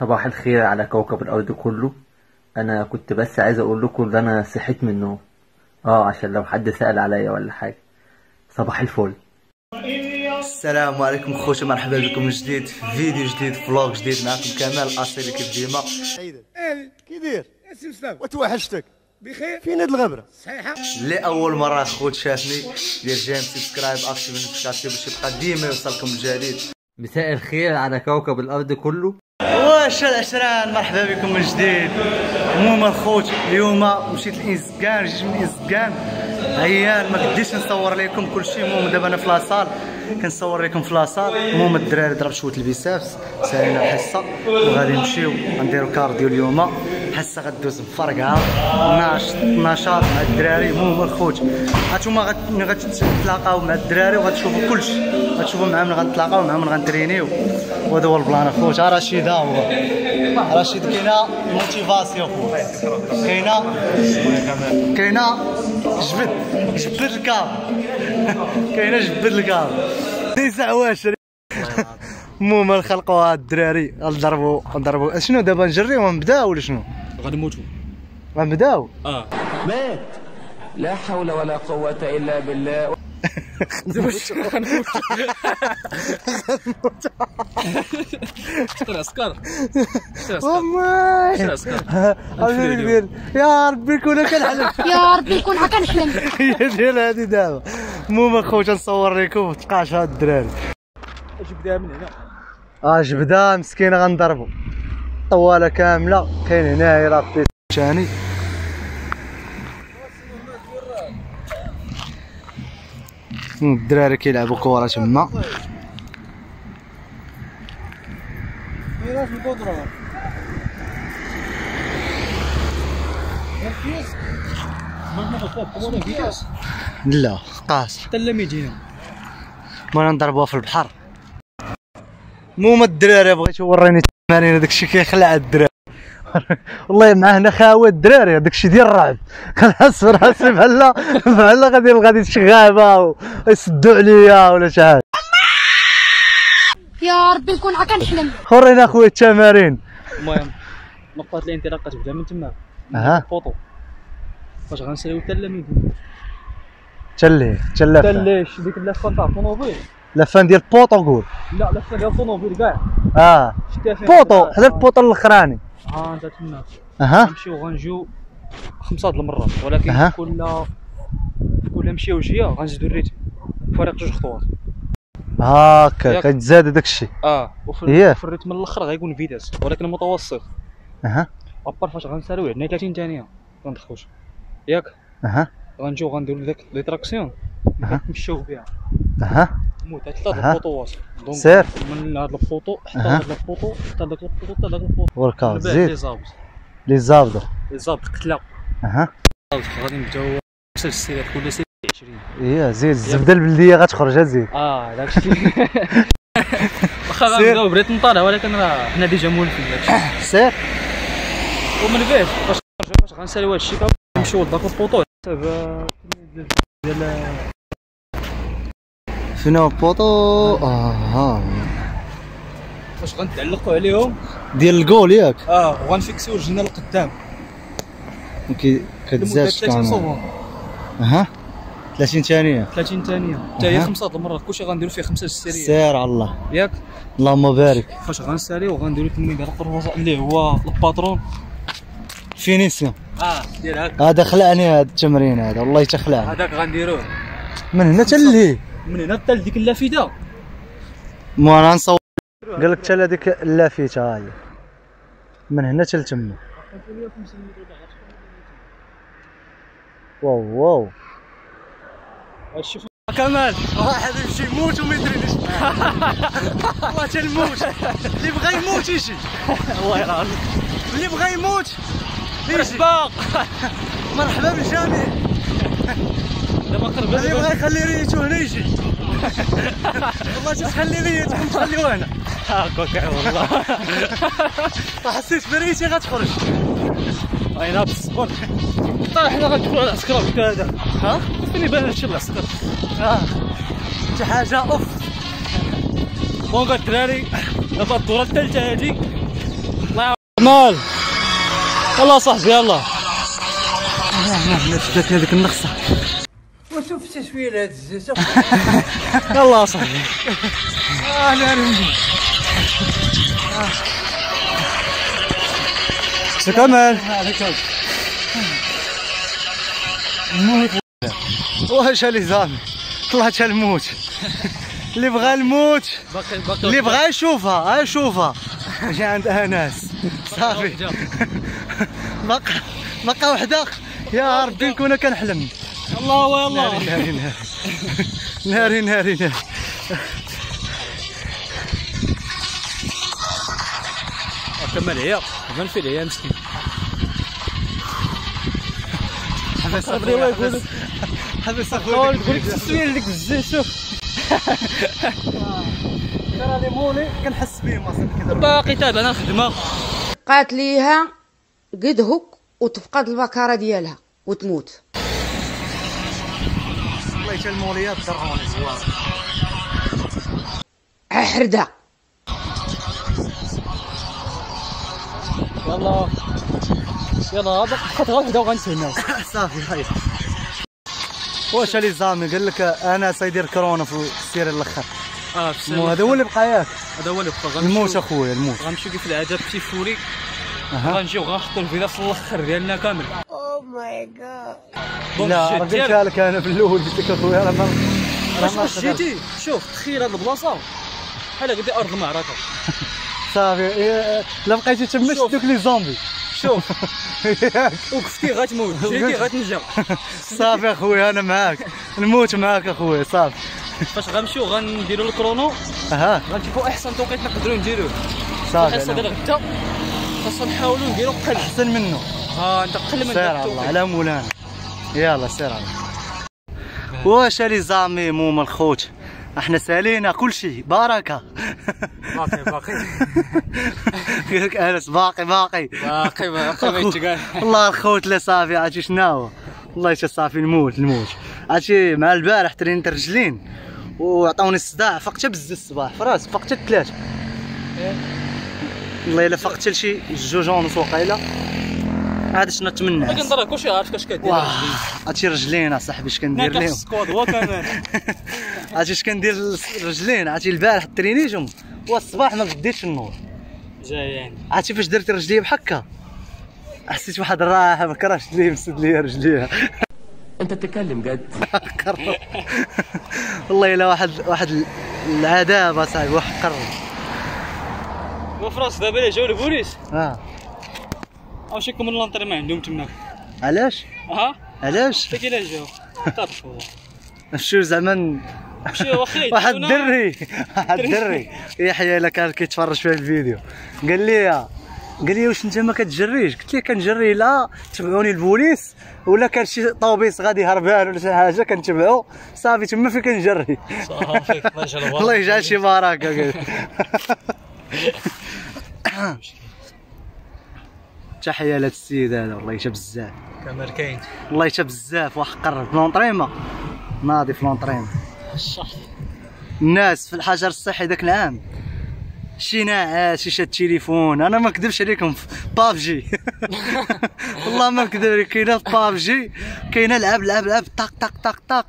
صباح الخير على كوكب الأرض كله. أنا كنت بس عايز أقول لكم إن أنا صحيت من النوم، عشان لو حد سأل عليا ولا حاجة. صباح الفل. السلام عليكم خوتي، مرحبا بكم من جديد في فيديو جديد، فلوق جديد. معكم كمال اصيلي كيف ديما. كي داير سي مصطفى؟ وتوحشتك بخير؟ فين هاد الغبره؟ صحيحه. اللي اول مره خوت شافني دير جيم سبسكرايب اكتيف النوتيفيكاسيون باش يبقى ديما يوصلكم الجديد. مساء الخير على كوكب الأرض كله. واش العشران، مرحبا بكم من جديد. المهم الخوت اليوم مشيت للانسكان، جيت من الانسكان عيان ما قديتش نصور لكم كلشي. المهم دابا انا في لاصال كنصور لكم في لاصال. المهم الدراري ضرب شويه البيسافس، سالينا الحصه وغادي نمشيو غنديرو كارديو اليوم. حصه غدوز مفرقعه نشاط مع الدراري. المهم الخوت هانتوما ملي غتتلاقاو مع الدراري وغتشوفوا كلشي، غتشوفوا معاهم ملي غنتلاقاو معاهم ملي غنترينيو. وهذا هو البلان اخوت. رشيد ها هو رشيد. كاينه موتيفاسيون، كاينه جبد الكاب، كاينه جبد الكاب تيسع واش. المهم نخلقوا هاد الدراري نضربوا شنو دابا؟ نجريو ونبداو ولا شنو؟ غنموتوا غنبداو. مات. لا حول ولا قوة إلا بالله. شكرا عسكر. يا ربي يكون كنحلم، يا ربي يكون كنحلم. هي ديال هادي دابا. المهم اخويا نصور لكم تلقاش هاد الدراري. جبدها من هنا. جبدها مسكينه غنضربوا طواله كامله. كاين هنايا راه ثاني. الدراري كيلعبوا كره تما. لا قاص حتى لا ميدينا ما نضربوها في البحر. المهم الدراري بغيتو وريني التمارين. هذاك الشيء كيخلع الدراري والله. معاه خاوه الدراري هذاك الشيء ديال الرعب. كنحس براسي بحال غادي شي غابه ويسدوا عليا ولا شي حاجه. يا ربي يكون كنحلم. ورينا اخويا التمارين. المهم نقطة الانطلاق كتبدا من تما. الفوطو فاش غنساليو حتى لا ميدينا. تلاش ديك اللفه نتاع الطوموبيل. لفان ديال البوطو قول. لا لفه ديال الطوموبيل كاع. بوطو حدا البوطو الاخراني. انت تما. غنمشيو غنجيو 5 د المرات، ولكن كل مشيو جيه غنزيدو الريتم فريق 2 خطوات. هاكا كتزاد داك الشيء. وفي الريتم الاخر غيكون فيتاس ولكن متوسط. ابار فاش غنساليو عندنا 30 ثانيه كندخلوش ياك. غنجيو غنديرو داك لي تراكسيون نمشيو بها. مود 3 د الخطوات. سير من هاد البوطو حتى هاد البوطو حتى داك البوطو حتى داك البوطو. وركاوت زيد لي زابط قتله. غادي نبداو 5 سيرات، كل سير 20. زيد الزبده البلديه غتخرج. زيد داك الشيء. واخا غنبداو بريتم طالع ولكن راه حنا ديجا مولفين داك الشيء. سير ومن بعد فاش غنساليو هاد الشيء نمشيو لذاك البوطو ديال فين هو البوطو. فاش غنتعلقوا عليهم ديال الجول ياك. وغنفيكسيو رجلنا لقدام. كتزادش كامل. 30 ثانيه حتى هي 5 د المرات. كلشي غنديرو فيه 5 سيريات. سير على الله ياك. اللهم بارك. فاش غنساليو غنديرو تمرين ديال الطروزه اللي هو الباترون فينيسيون. ديال هاك. هذا خلعني هذا التمرين هذا والله تخلعني. هذاك غنديروه من هنا حتى لهي، من هنا حتى لديك اللافته. مو انا نصور. قال لك حتى لهاديك اللافته ها هي من هنا حتى لتما. واو شوف كمال واحد يمشي يموت وما يدريش. والله تنموت. اللي بغى يموت يجي. الله يرحم اللي بغى يموت يجي. مرحبا بالجميع. دابا قرب. اللي بغى يخلي ريتو هنا يجي. والله تخلي ريتكم تخليوها هنا. هاكا والله. حسيت بريتي غتخرج. اينا بالصبر. حنا غندخلوا على العسكر هذا. فين يبان هادشي العسكر. شي حاجه اوف. بونغ الدراري دابا الدوره الثالثه هادي مال يلا صاحبي يلا شدت هذيك النقصه. وشوف التشويل هاد الزيت. يلا صاحبي كمال واش اللي زعما طلعت الموت. اللي بغى الموت اللي بغى يشوفها يشوفها جا عند انس صافي. بقى وحده. يا ربي نكون كنحلم. الله يلا ناري ناري. كمل عيا بان في العيا مسكين. حبس اخويا حبس اخويا نقول لك التصوير ديك الزين شوف راني مولي كنحس بهم اصلا كذا. باقي تابع انا الخدمه. قالت ليها قد هك وتفقد البكاره ديالها وتموت. الله يجعل الموليات درعوني زوار. حردة يلا بقات غير وحده وغنتهناو. صافي خير. واش اللي زعما قال لك انا سيدير كورونا في السير الاخر. هذا هو اللي بقى ياك. هذا هو اللي بقى. الموت اخويا الموت. غنمشيو كيف العاده بتيفوري غنجيو غنحطو الفيلا في الاخر ديالنا كامل. او ماي جاد. لا قلتها لك انا في الاول قلت لك اخويا راه ما جيتي شوف تخيل هاد البلاصه بحال قلتي ارض المعركه. صافي لا بقيتي تما شدوك لي زومبي. شوف وقفتي غتموت جيتي غتنجا. صافي اخويا انا معاك نموت معاك اخويا صافي. فاش غنمشيو غنديروا الكرونو غنشوفوا احسن توقيت نقدروا نديروه. صافي الحصه ديال غدا خاصنا نحاولوا نديروا قل احسن منه. انت قل من سير على الله على مولانا. يلا سير على الله. واش اللي زعمي موما الخوت احنا سالينا كل شيء بركه. باقي قال لك انس باقي ما يتقال. والله الخوت لا صافي عرفتي شناهو. والله حتى صافي نموت عرفتي مع البارح ترينت الرجلين وعطاوني الصداع. فقت بزز الصباح في راسي فقت 3. والله الا فقت لشي 2:30 وقيله. هذا شنو نتمنى. لكن درا كلشي عارف كاش كدير. هادشي رجلين اصاحبي اش كندير لهم. السكواد هو كمان. عرفتي اش كندير الرجلين. عرفتي البارح ترينيتهم والصباح ما بديتش النور. جاي يعني. عرفتي فاش درت رجلي بحكا حسيت واحد الراحه ما كرهتش لي مسد لي رجليها. انت تتكلم جد. والله الا واحد العذاب اصاحبي واحد قرب. وفراس دابا اللي جاو البوليس واش يكمل لونطري ما عندهم تماك. علاش؟ علاش؟ حتى كي لا جاو طرفوا مشيو زعما واحد الدري يحيى الا كان كيتفرج في الفيديو قال لي واش انت ما كتجريش؟ قلت ليه كنجري. لا تبعوني البوليس ولا كان شي طوبيس غادي هربان ولا شي حاجه كنتبعو صافي تما فين كنجري. صافي الله يجعل شي بركه. تحيه لهاد السيد هذا والله يتا بزاف. كمال كاين والله يتا بزاف واحد قرب في لونطريما ناضي في لونطريما. الناس في الحجر الصحي ذاك العام شي ناعس شي شاد التليفون. انا ما نكذبش عليكم في بابجي. والله ما نكذب عليك. كاينه في بابجي كاينه لعب طاق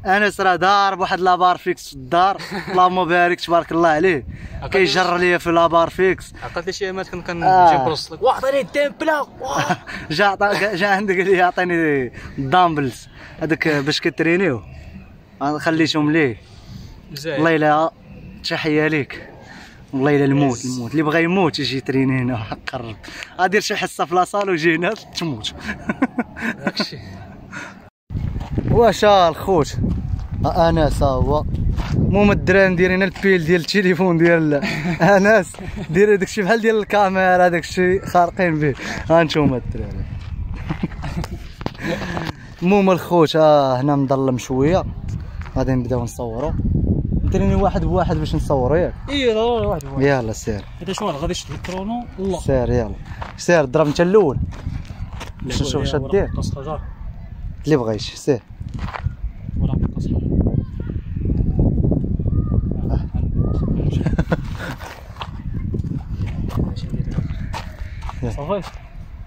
انا راه ضارب واحد لابار فيكس في الدار. اللهم بارك تبارك الله عليه كيجر ليا في لابار فيكس. عقلت لي شي ايامات كنجي نبرص لك واعطيني التمبلا. جا عندك قال لي عطيني الدامبلز هذاك باش كترينيو خليتهم ليه. والله الا تحيه ليك. والله الا الموت اللي بغى يموت يجي يتريني هنا قرب. غادير شي حصه في لاصال ويجي هنا تموت. داكشي واش الخوت انس هو المهم الدراري مديرين البيل ديال التليفون ديال انس دير داكشي بحال ديال الكاميرا داكشي خارقين به. ها نتوما الدراري. المهم الخوت هنا مظلم شويه غادي نبداو نصوروا. دريني واحد بواحد باش نصوروا ياك. ضروري واحد بواحد. يلا سير. حيت شنو غادي نشد الكرونو. الله سير يلا سير ضرب انت الاول باش نشوف واش دير اللي بغيتي. سير صافي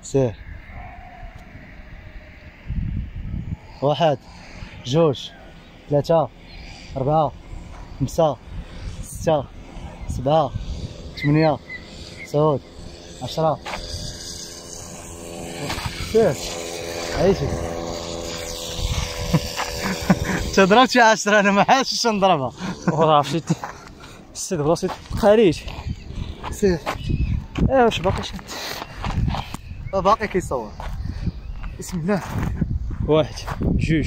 سير. 1 2 3 4 5 6 7 8 9 10. سير عيشي. تضرب شي 10 انا ما حاسش نضربها. عرفتي السيد براسي خارج. سير. واش باقي شاد؟ باقي كيصور. بسم الله. 1 2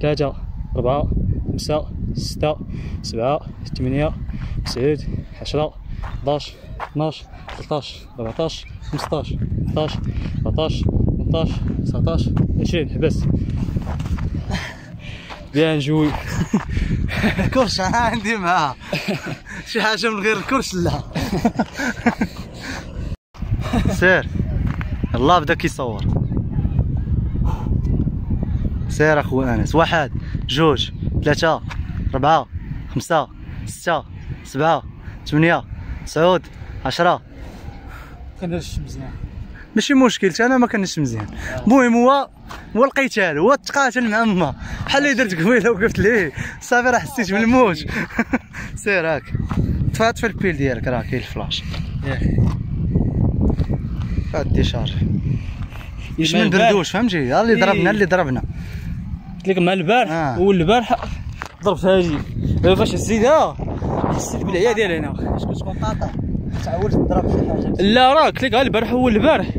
3 4 5 6 7 8 9 10 11 12 13 14 15 16 17 18 19 20. حبس. بيان جوي. الكرش انا عندي معاه شي حاجه من غير الكرش لا. سير. الله بدا كيصور. سير اخويا انس. 1 2 3 4 5 6 7 8 9 10. كنديرش مزيان. ماشي مشكلتي انا ما كنش مزيان. المهم هو القتال هو تقاتل مع ما بحال اللي درت قبيله وقفت ليه صافي راه حسيت بالموت. سير هاك طفي البيل ديالك راه كاين الفلاش ياك فهاد ديشارج باش ما نبردوش فهمتي. ها اللي ضربنا اللي ضربنا قلت لك مع البارح والبارح ضربت هاجي فاش هزيتها حسيت بالعيا ديال هنا. اش كتكون قاطع تعودت تضرب شي حاجه. لا راه قلت لك البارح هو البارح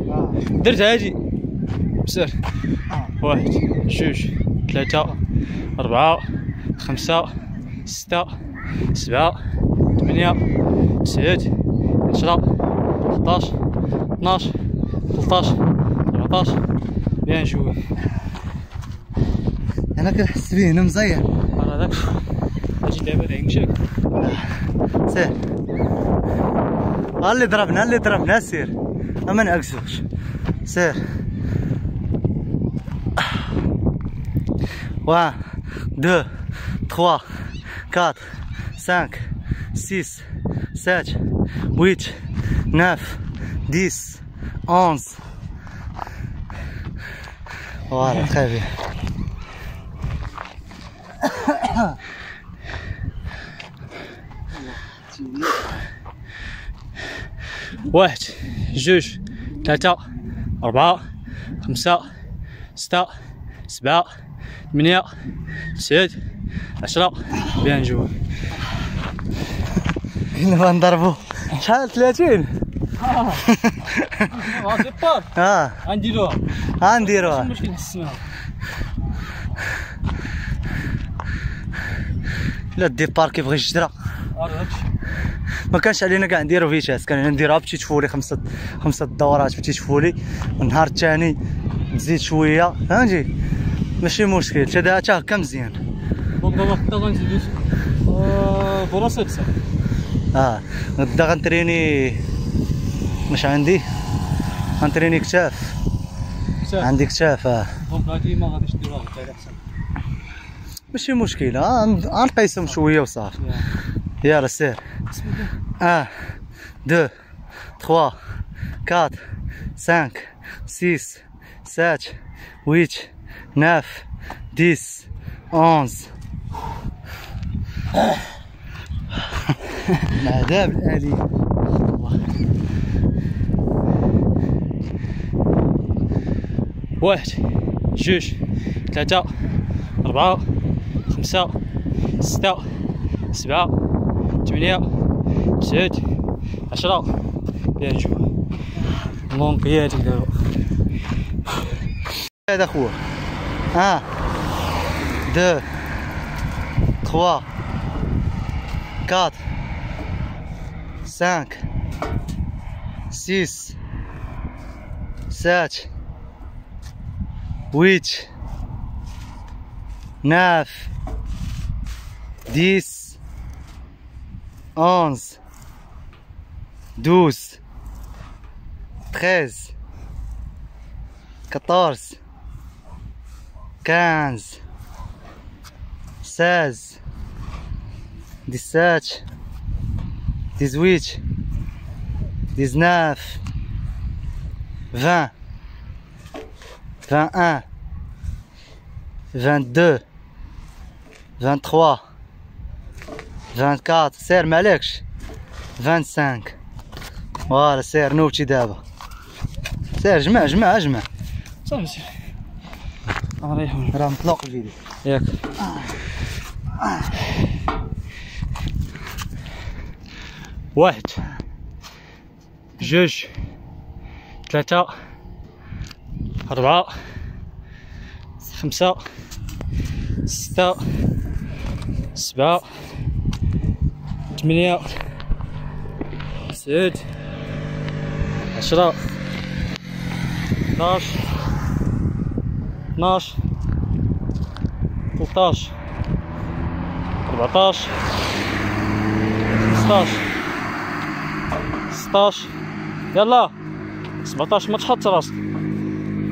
درت هاجي. سير. 1 2 3 4 5 6 7 8 9 10 11 12 13 14. بيان جوي. انا كنحس به هنا مزيان. راه داك اجي دابا نمشيك. سير. ها اللي ضربنا سير ما نعكسوش. سير. 1 2 3 4 5 6 7 8 9 10 11. Voilà, très bien. واحد جوج ثلاثة أربعة خمسة ستة سبعة ثمانية تسعة 10. بيان جوي. نبغى نضربو شحال 30. غنديروها غنديروها. ماشي نحسنوها. لا الديبار كيبغي الجدرة ما كانش علينا كاع نديرو فيتاس. كان نديروها بتيت فولي خمسة دورات بتيت فولي والنهار الثاني تزيد شويه فهمتي ماشي مشكل. حتى هكا مزيان. دونك دابا غدا غنزيدو فراسيبس. غدا غنتريني مش عندي غنتريني كتاف. عندي كتاف. دونك هادي ما غاديش ديروها غدا احسن. ماشي مشكل. غنقيسهم شويه وصافي. يلا سير. 1 2 3 4 5 6 7 8 9 10 11. العذاب الآلي. واحد جوج ثلاثة أربعة خمسة ستة سبعة ثمانية تسعة 10. بيان جوي. مونكياتك دابا. هذا خويا. 1 2 3 4 5 6 7 8 9 10 11 12 13 14 15 16 17 18 19 20 21 22 23 24 سير مالكش 25 فوالا سير نوبتي دابا سير جمع صافي سير نريحو راه مطلوق الفيديو ياك واحد جوج ثلاثة 4 5 6 7 8 9 10 11 12 13 14 15 16 يلا 17 ما تحط راسك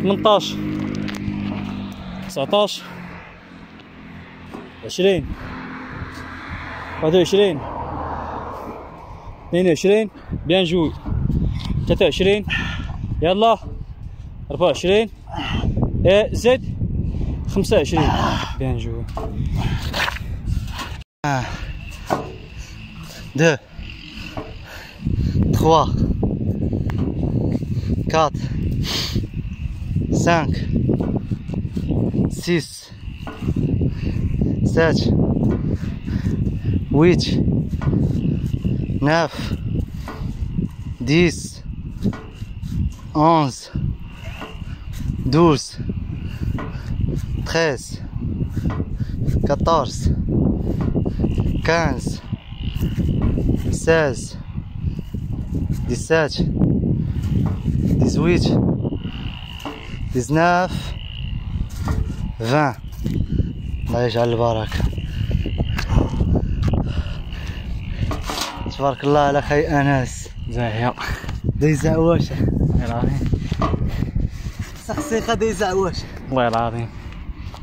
18 19 20 21 22 بيان جوي 23 يلا 24 زد 25 بيان جوي 2 3 4 5 6 7 8 9 10 11 12 13 14 15 16 17 18 19 20 الله يجعل البركة. تبارك الله على خي أنس زاهية ديزا عواشة والله العظيم سخسيخة ديزا عواشة والله العظيم.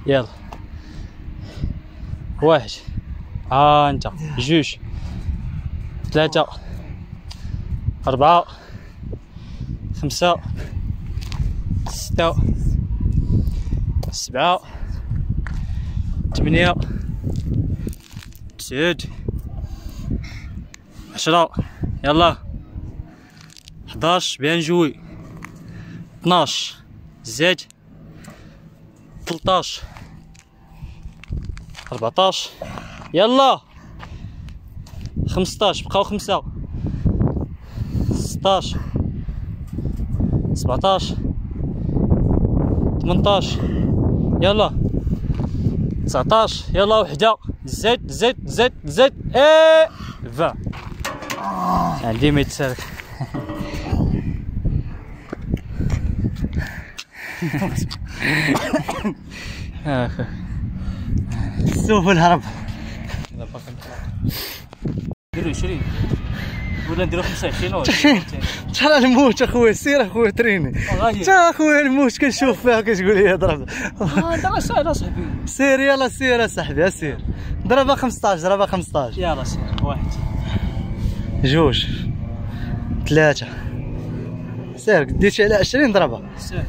يلا واحد ها انت جوج ثلاثة 4 5 6 7 8 9 10 يلا 11 بيان جوي 12 زيد 13 14 يلا 15 بقاو 5 16 17 18 يلا 19 يلا وحده زيد 20 عندي ما يتسالك سوف الهرب نديرو 20 ولا نديرو 25 ولا شحال نموت اخويا سير اخويا تريني تا اخويا نموت كنشوف فيها كتقول لي ضرب هذا سهل اصاحبي سير يلا سير اصاحبي سير ضربها 15 يلا سير واحد جوج 3 سير ديتي على 20 ضربها سهل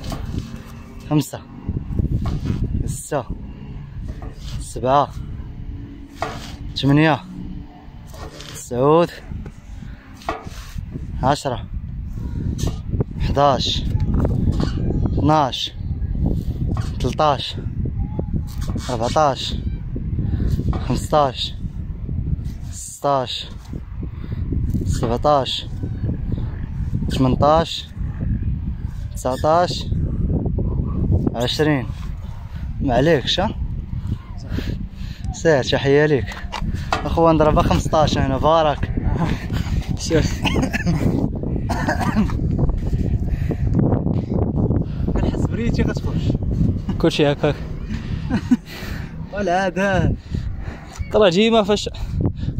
5 6 7 8 9 10 11 12 13 14 15 16 17 18 19 20 ما عليكش ها سير تحية ليك اخويا نضربها 15 هنا بارك سير كنحس بريتي كتخرج كلشي هكاك ولا هذا ترى ديما فاش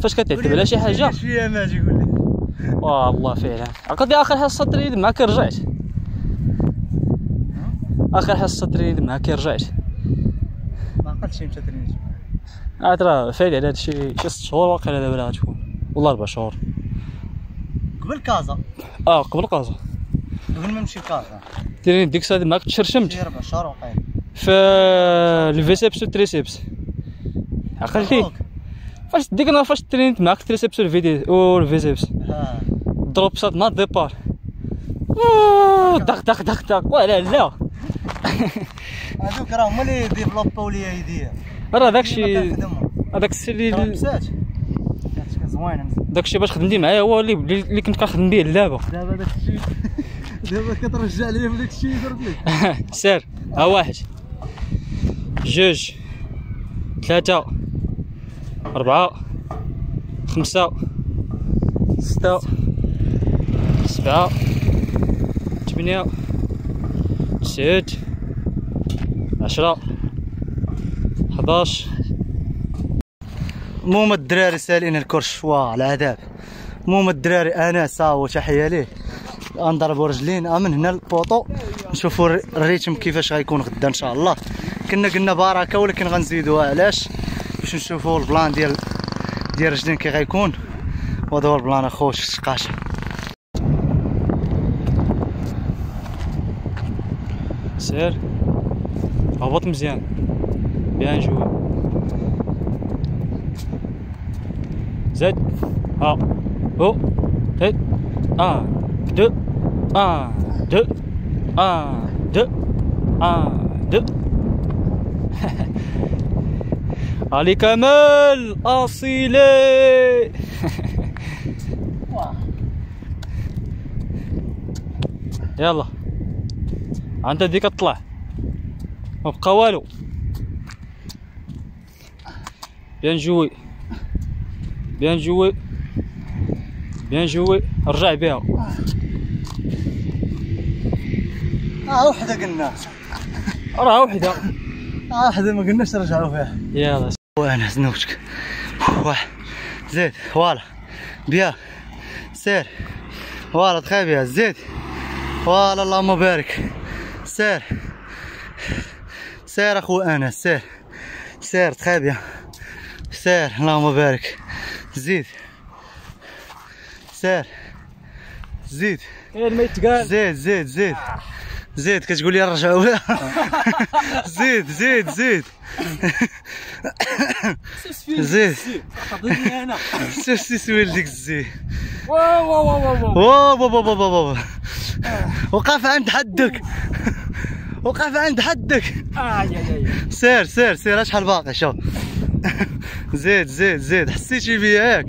كتعتب على شي حاجه شويه ما تقول لي والله فعلا عقد اخر حصه تريد معاك رجعت اخر حصه تريد معاك رجعت ما عقلتش متى ترينيت ترى فايد على هادشي شي 6 شهور واقيلا دابا غتكون والله 4 شهور قبل كازا قبل قازا قبل ما نمشي لكازا تريني ديك الساعه معاك تشرشمت شي 4 شهور وقيل في الفيسيبس والتريسيبس عقلتي فاش ديك النهار فاش ترينيت معاك التريسيبس والفيسيبس ضرب صاد ما ديبار دق دق دق دق ولا لا هذوك راه هما اللي ديفلوباو ليا يديا راه داكشي هذاك السي لبسات كانت زوينه داكشي باش خدمتي معايا هو اللي كنت كنخدم به اللعبه دابا داكشي دابا كترجع ليا في داكشي اللي درت لك سير ها 1 2 3 4 5 6 7 8 9 10 11 المهم الدراري سالين الكرش واه العذاب. المهم الدراري انا صاوي تحيه ليه غنضربوا رجلين من هنا البوطو نشوفوا الريتم كيفاش غيكون غدا ان شاء الله. كنا قلنا بركه ولكن غنزيدوها علاش باش نشوفوا البلان ديال رجلين كي غيكون. وهذا هو البلان اخوش الشقاشه. سير هبط مزيان بيان جوي زد ها او تيت دو دو دو دو علي كمال اصيلي يلا انت ديك تطلع ما بقى والو. بيان جوي بيان جوي بيان جوي رجع بها. وحده قلنا راه وحده وحده ما قلناش نرجعوا فيها. يلا وانا زنوجك واحد زيد فوالا بيا سير فوالا تخيل بيا زيد فوالا اللهم بارك. سير سير اخو انس سير سير تخيل بيا سير اللهم بارك. زيد سير زيد كاين ما يتقال زيد زيد زيد زيد كتقول لي رجعوا زيد زيد زيد زيد خذني انا سي ولدك الزيد واو واو واو واو واو واو واو وقف عند حدك وقف عند حدك. سير سير سير شحال باقي شوف. زيد زيد زيد حسيتي بيا ياك.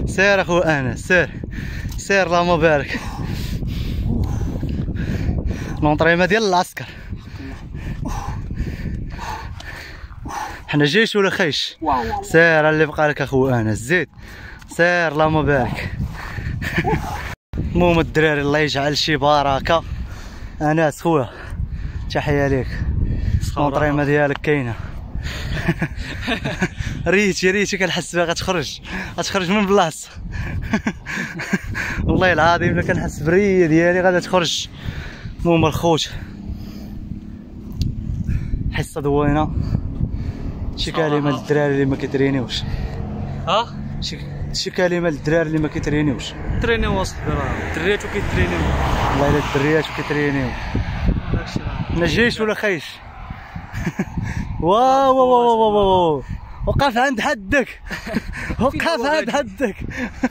سير اخو انس سير سير اللهم بارك. لونطريمه ديال العسكر حنا جيش ولا خيش. سير اللي بقى لك اخو انس زيد سير اللهم بارك. المهم الدراري الله يجعل شي بركه. انس خويا تحيه ليك لونطريمه ديالك كاينه. ريتي كنحس بها غتخرج من بلاصه. والله العظيم الا كنحس بريه ديالي غادا تخرج. المهم الخوت حصه دوينه. شي كلمه للدراري اللي ما كيترينيوش. شي كلمه للدراري اللي ما كيترينيوش. ترينيو اصاحبي راه الدريات وكيترينيو. والله الا الدريات وكيترينيو. لا جيش ولا خيش. واو واو واو واو وقف عند حدك وقف عند حدك.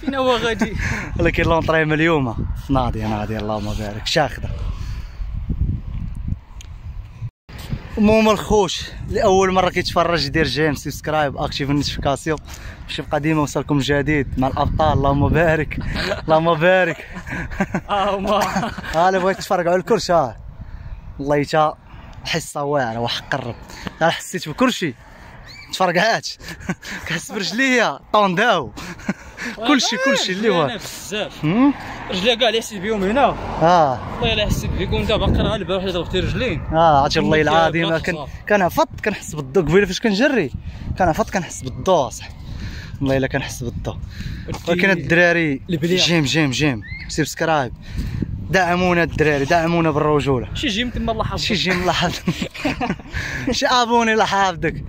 فين هو غادي؟ ولكن لونطريمه اليوم ناضيه اللهم بارك شاخده. المهم الخوش لاول مره كيتفرج يدير جيم سبسكرايب اكتيف النوتيفيكاسيون باش يبقى ديما يوصلكم جديد مع الابطال. اللهم بارك اللهم بارك. اللي بغيت تتفرج على الكرش والله يتا حصه واعره وحق الرب. انا حسيت بكلشي تفرقعات كحس برجليا طونداو كلشي اللي هو بزاف رجلي كاع اللي حسيت بهم هنا. والله الا حسيت بكم دابا قرا البارح اللي ضربتي رجلين. عرفتي والله العظيم كنهفط كنحس بالضو. قبيله فاش كنجري كنهفط كنحس بالضو اصاحبي. والله الا كنحس بالضو. ولكن الدراري جيم سبسكرايب دعمونا الدراري دعمونا بالرجوله. شي جيم تما الله حافظك. شي جيم الله حافظك. شي ابوني الله حافظك.